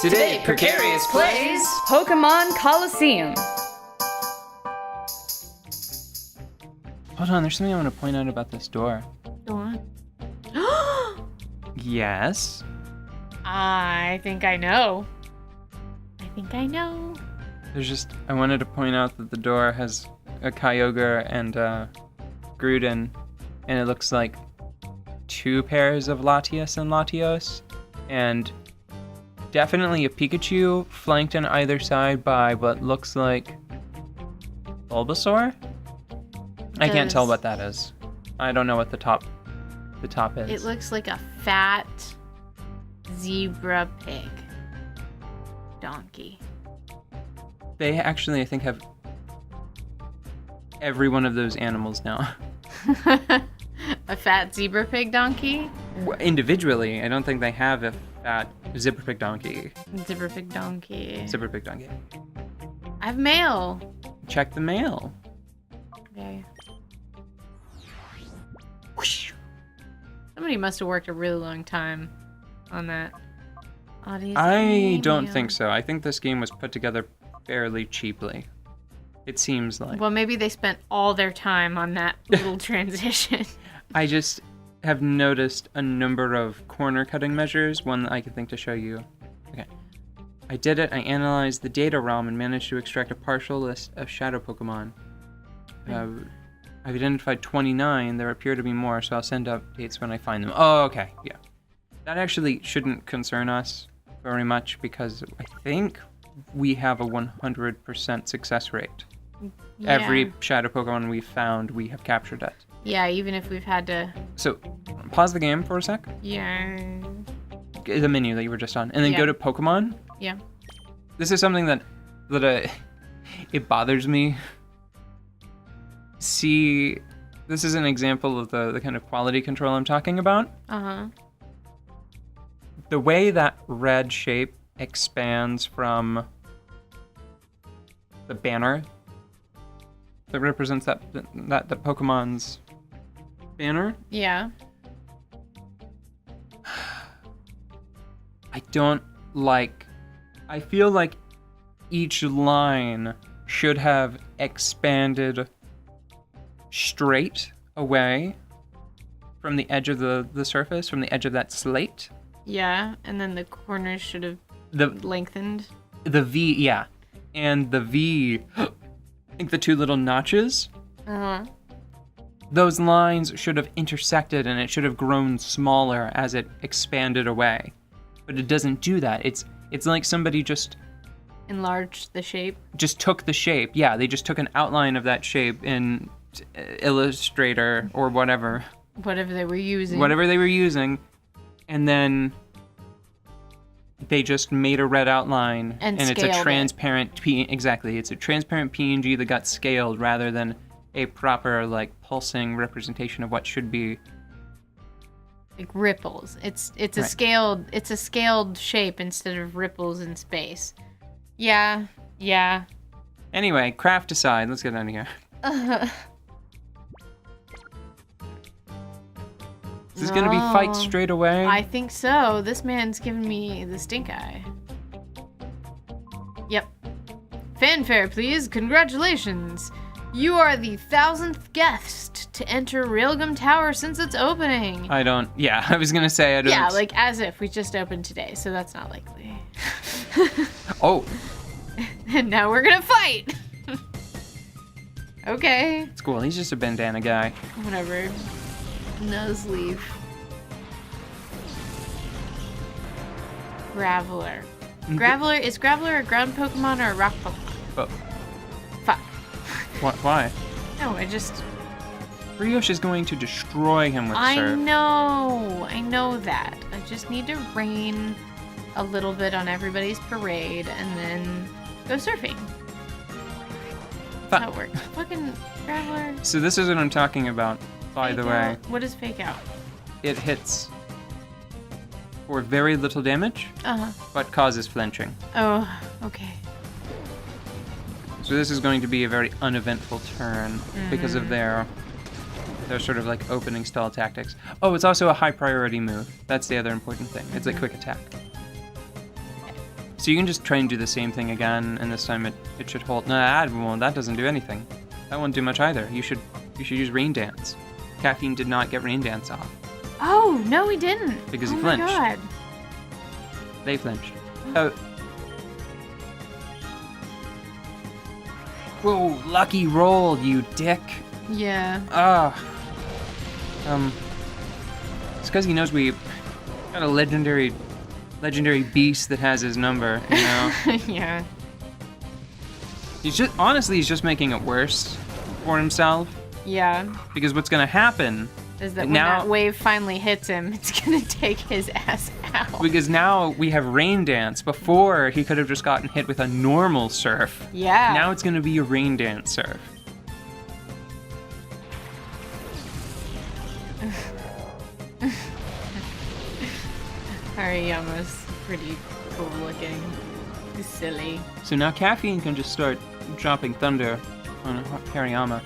Today, Precarious plays Pokémon Colosseum. Hold on, there's something I want to point out about this door. Go on. Yes? I think I know. I wanted to point out that the door has a Kyogre and a Gruden, and it looks like two pairs of Latias and Latios, and definitely a Pikachu flanked on either side by what looks like Bulbasaur? I can't tell what that is. I don't know what the top is. It looks like a fat zebra pig. Donkey. They actually, I think, have every one of those animals now. A fat zebra pig donkey? Individually, I don't think they have a fat zebra pig donkey. Zebra pig donkey. Zebra pig donkey. I have mail. Check the mail. Okay. Somebody must have worked a really long time on that. I don't think so. I think this game was put together fairly cheaply. It seems like. Well, maybe they spent all their time on that little transition. I just have noticed a number of corner cutting measures. One that I could think to show you. Okay. I did it. I analyzed the data ROM and managed to extract a partial list of shadow Pokemon. I've identified 29. There appear to be more, so I'll send updates when I find them. Oh, okay. Yeah. That actually shouldn't concern us very much because I think we have a 100% success rate. Yeah. Every shadow Pokemon we've found, we have captured it. Yeah, even if we've had to... So, pause the game for a sec. Yeah. The menu that you were just on. And then go to Pokemon. Yeah. This is something that it bothers me. See, this is an example of the kind of quality control I'm talking about. Uh-huh. The way that red shape expands from the banner that represents the Pokemon's banner. Yeah. I feel like each line should have expanded straight away from the edge of the surface, from the edge of that slate. Yeah, and then the corners should have lengthened. The V, yeah. And the V, I think the two little notches, Uh-huh. those lines should have intersected and it should have grown smaller as it expanded away. But it doesn't do that. It's like somebody just Enlarged the shape. just took the shape. Yeah, they just took an outline of that shape in Illustrator or whatever. Whatever they were using. And then they just made a red outline, And it's a scaled transparent exactly. It's a transparent PNG that got scaled rather than a proper pulsing representation of what should be Like ripples. It's a Right. scaled shape instead of ripples in space. Yeah. Anyway, craft aside, let's get out of here. Is this gonna be fight straight away? I think so. This man's giving me the stink eye. Yep. Fanfare, please. Congratulations. You are the 1,000th guest to enter Railgum Tower since its opening. I was gonna say I don't. Yeah, as if we just opened today, so that's not likely. Oh, And now we're gonna fight. Okay. it's cool. He's just a bandana guy. Whatever. Nuzleaf. Graveler. Is Graveler a ground Pokemon or a rock Pokemon? Oh, Fuck. why? No, I just... Brioche is going to destroy him with I Surf. know that. I just need to rain a little bit on everybody's parade and then go surfing. That's how it works. Fucking Graveler. So this is what I'm talking about, by the Fake way. out. What is fake out? It hits for very little damage, Uh-huh. but causes flinching. Oh, okay. So this is going to be a very uneventful turn because of their sort of opening stall tactics. Oh, it's also a high priority move. That's the other important thing. It's a quick attack. So you can just try and do the same thing again, and this time it should hold. Nah, well, that doesn't do anything. That won't do much either. You should use Rain Dance. Caffeine did not get Rain Dance off. Oh, no, he didn't. Because he Oh flinched. my god. They flinched. Oh. Whoa, lucky roll, you dick. Yeah. It's because he knows we got a legendary beast that has his number, you know? Yeah. He's just making it worse for himself. Yeah. Because what's gonna happen Is that when now, that wave finally hits him, it's gonna take his ass out. because now we have Rain Dance. Before, he could have just gotten hit with a normal surf. Yeah. Now it's gonna be a Rain Dance surf. Hariyama's pretty cool looking. He's silly. So now Caffeine can just start dropping thunder on Hariyama.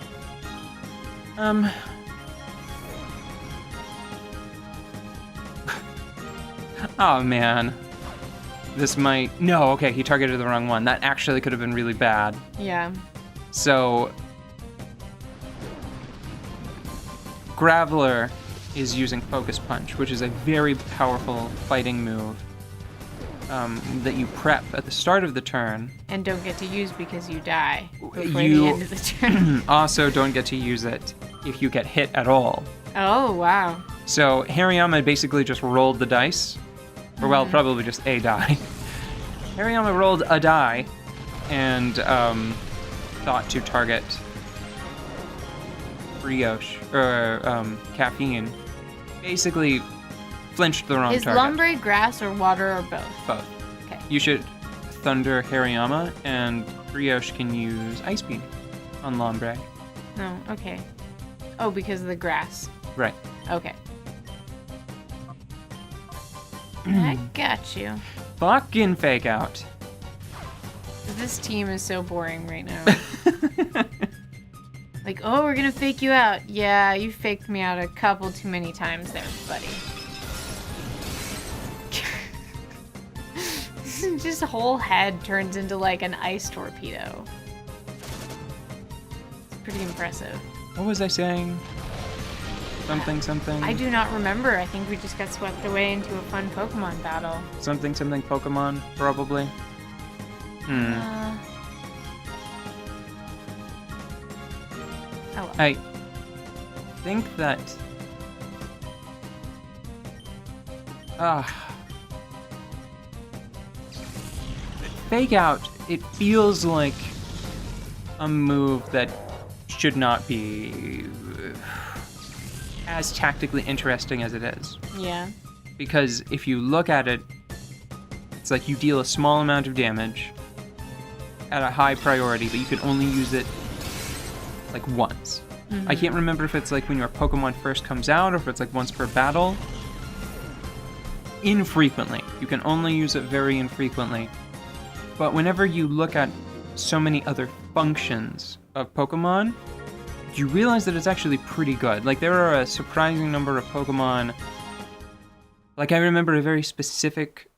Oh man. This might... No, okay, he targeted the wrong one. That actually could have been really bad. Yeah. So... Graveler is using Focus Punch, which is a very powerful fighting move that you prep at the start of the turn. And don't get to use because you die before You- the end of the turn. Also don't get to use it if you get hit at all. Oh, wow. So Hariyama basically just rolled the dice. Or well, probably just a die. Hariyama rolled a die and thought to target Brioche, or Caffeine. Basically flinched the wrong Is target. lumbre grass or water or both? Both. Okay. You should Thunder Hariyama, and Brioche can use Ice Beam on Lombre. No, okay. Oh, because of the grass. Right. Okay. I got you. Fucking fake out. This team is so boring right now. Like, oh, we're gonna fake you out. Yeah, you faked me out a couple too many times there, buddy. Just whole head turns into like an ice torpedo. It's pretty impressive. What was I saying? Something. I do not remember. I think we just got swept away into a fun Pokemon battle. Something Pokemon, probably. Oh well. I think that... Fake out, it feels like a move that should not be as tactically interesting as it is. Yeah. Because if you look at it, it's like you deal a small amount of damage at a high priority, but you can only use it like once. I can't remember if it's like when your Pokemon first comes out or if it's like once per battle. Infrequently. You can only use it very infrequently. But whenever you look at so many other functions of Pokemon, you realize that it's actually pretty good. Like, there are a surprising number of Pokemon. Like, I remember a very specific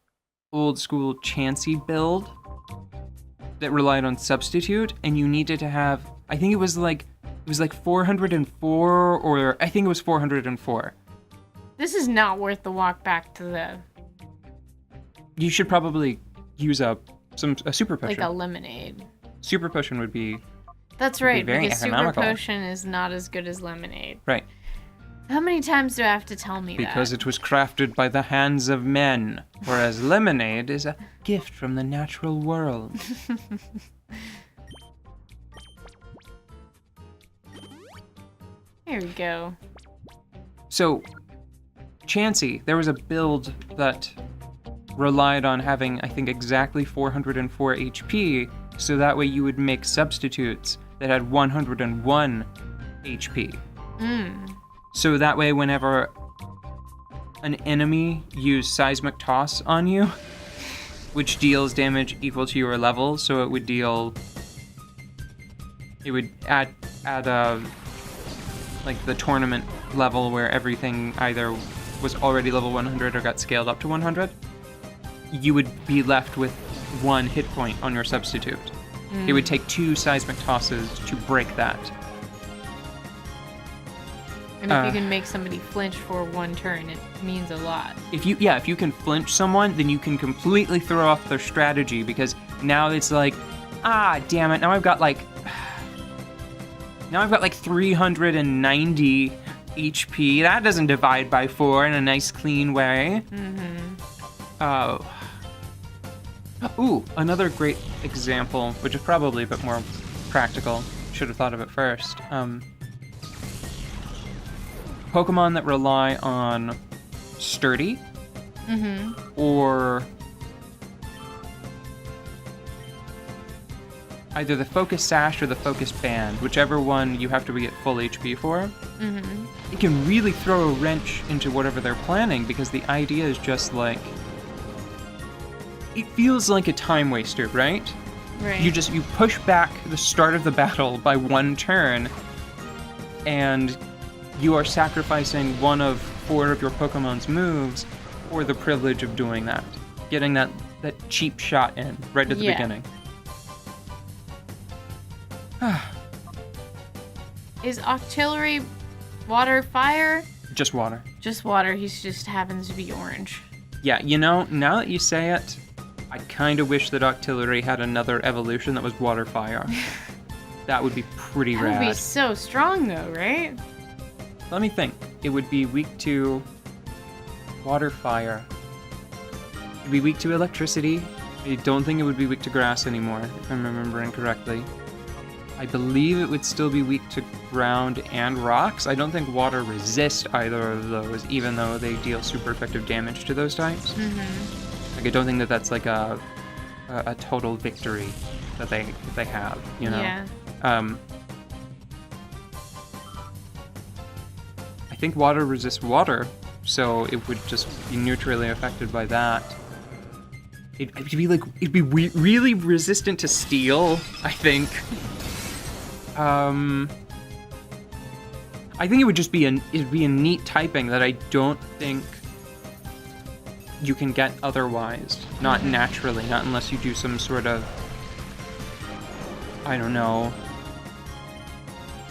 old school Chansey build that relied on Substitute, and you needed to have, I think it was like 404, or I think it was 404. This is not worth the walk back to the, You should probably use a Super Potion. like a lemonade. Super Potion would be... That's right, very because Super economical. Potion is not as good as lemonade. Right. How many times do I have to tell me Because that? it was crafted by the hands of men, whereas lemonade is a gift from the natural world. Here we go. So, Chansey, there was a build that relied on having, I think, exactly 404 HP, so that way you would make substitutes that had 101 HP. So that way, whenever an enemy used Seismic Toss on you, which deals damage equal to your level, so it would add like the tournament level where everything either was already level 100 or got scaled up to 100, you would be left with 1 hit point on your substitute. It would take 2 seismic tosses to break that. And if you can make somebody flinch for 1 turn, it means a lot. If you can flinch someone, then you can completely throw off their strategy, because now it's like, damn it, now I've got like 390 HP. That doesn't divide by 4 in a nice clean way. Ooh, another great example, which is probably a bit more practical. Should have thought of it first. Pokemon that rely on sturdy, or either the focus sash or the focus band, whichever one you have to be at full HP for. It can really throw a wrench into whatever they're planning, because the idea is just like, it feels like a time waster, right? Right. You push back the start of the battle by 1 turn, and you are sacrificing 1 of 4 of your Pokemon's moves for the privilege of doing that. Getting that cheap shot in right at the beginning. Is Octillery water, fire? Just water. Just water. He just happens to be orange. Yeah, now that you say it, I kind of wish that Octillery had another evolution that was water fire. That would be pretty rad. That would be so strong, though, right? Let me think. It would be weak to water fire. It would be weak to electricity. I don't think it would be weak to grass anymore, if I'm remembering correctly. I believe it would still be weak to ground and rocks. I don't think water resists either of those, even though they deal super effective damage to those types. Like, I don't think that that's like a total victory that they have, you know? Yeah. I think water resists water, so it would just be neutrally affected by that. It'd be really resistant to steel, I think. I think it would just be it'd be a neat typing that I don't think you can get otherwise. Not naturally, not unless you do some sort of, I don't know,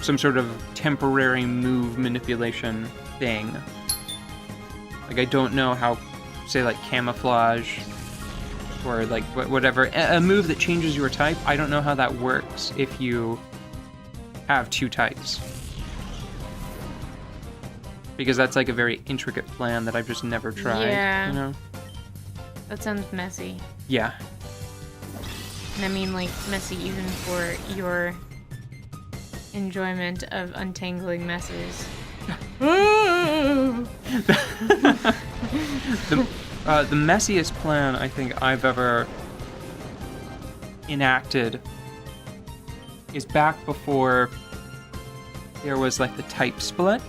some sort of temporary move manipulation thing. Like, I don't know how, say, like camouflage or like whatever, a move that changes your type, I don't know how that works if you have 2 types. Because that's like a very intricate plan that I've just never tried, you know? That sounds messy. Yeah. And I mean, like, messy even for your enjoyment of untangling messes. The messiest plan I think I've ever enacted is back before there was like the type split,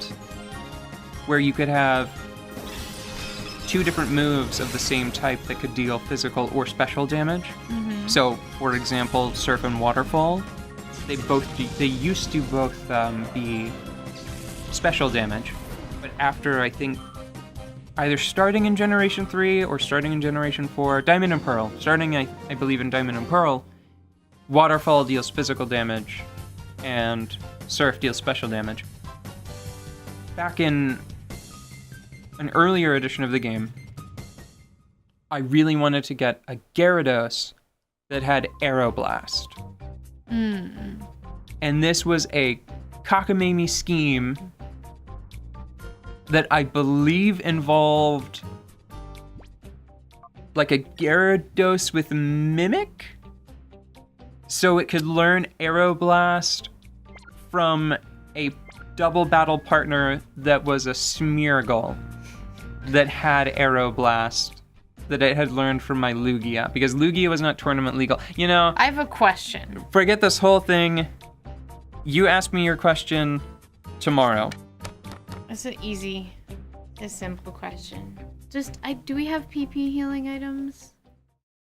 where you could have 2 different moves of the same type that could deal physical or special damage. So, for example, Surf and Waterfall, they used to both be special damage, but after, I think, either starting in Generation 3 or starting in Generation 4, Diamond and Pearl, starting, I believe, in Diamond and Pearl, Waterfall deals physical damage, and Surf deals special damage. Back in an earlier edition of the game, I really wanted to get a Gyarados that had Aeroblast. And this was a cockamamie scheme that I believe involved like a Gyarados with Mimic, so it could learn Aeroblast from a double battle partner that was a Smeargle that had Aeroblast that I had learned from my Lugia, because Lugia was not tournament legal. You know, I have a question. Forget this whole thing. You ask me your question tomorrow. It's an easy, a simple question. Do we have PP healing items?